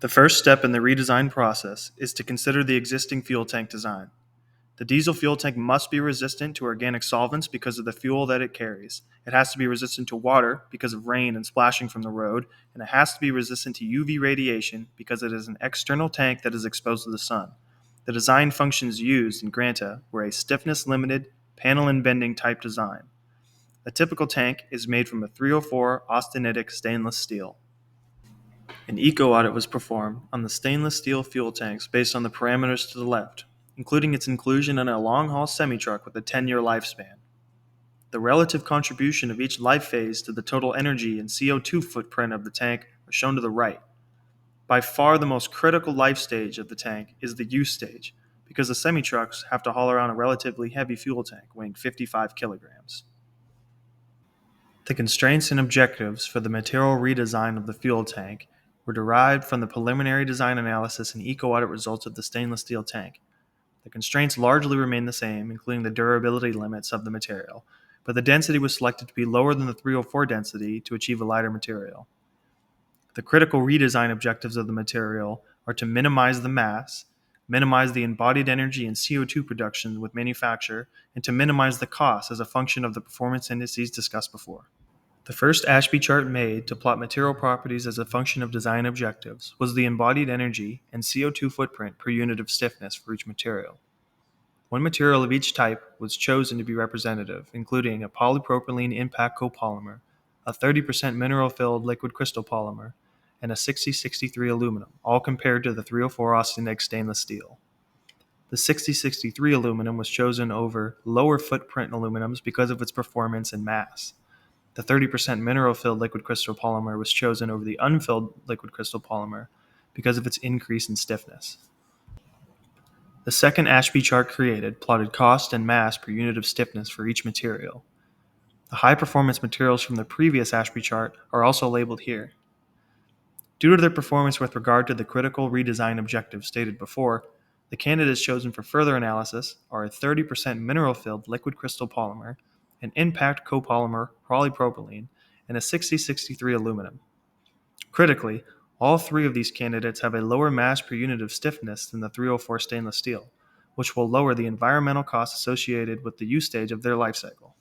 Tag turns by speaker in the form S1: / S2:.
S1: The first step in the redesign process is to consider the existing fuel tank design. The diesel fuel tank must be resistant to organic solvents because of the fuel that it carries. It has to be resistant to water because of rain and splashing from the road, and it has to be resistant to UV radiation because it is an external tank that is exposed to the sun. The design functions used in Granta were a stiffness limited, panel and bending type design. A typical tank is made from a 304 austenitic stainless steel. An eco-audit was performed on the stainless steel fuel tanks based on the parameters to the left, including its inclusion in a long-haul semi-truck with a 10-year lifespan. The relative contribution of each life phase to the total energy and CO2 footprint of the tank are shown to the right. By far the most critical life stage of the tank is the use stage, because the semi-trucks have to haul around a relatively heavy fuel tank weighing 55 kilograms. The constraints and objectives for the material redesign of the fuel tank were derived from the preliminary design analysis and eco-audit results of the stainless steel tank. The constraints largely remain the same, including the durability limits of the material, but the density was selected to be lower than the 304 density to achieve a lighter material. The critical redesign objectives of the material are to minimize the mass, minimize the embodied energy and CO2 production with manufacture, and to minimize the cost as a function of the performance indices discussed before. The first Ashby chart made to plot material properties as a function of design objectives was the embodied energy and CO2 footprint per unit of stiffness for each material. One material of each type was chosen to be representative, including a polypropylene impact copolymer, a 30% mineral-filled liquid crystal polymer, and a 6063 aluminum, all compared to the 304 austenitic stainless steel. The 6063 aluminum was chosen over lower footprint aluminums because of its performance and mass. The 30% mineral-filled liquid crystal polymer was chosen over the unfilled liquid crystal polymer because of its increase in stiffness. The second Ashby chart created plotted cost and mass per unit of stiffness for each material. The high-performance materials from the previous Ashby chart are also labeled here. Due to their performance with regard to the critical redesign objectives stated before, the candidates chosen for further analysis are a 30% mineral-filled liquid crystal polymer, an impact copolymer polypropylene, and a 6063 aluminum. Critically, all three of these candidates have a lower mass per unit of stiffness than the 304 stainless steel, which will lower the environmental costs associated with the use stage of their life cycle.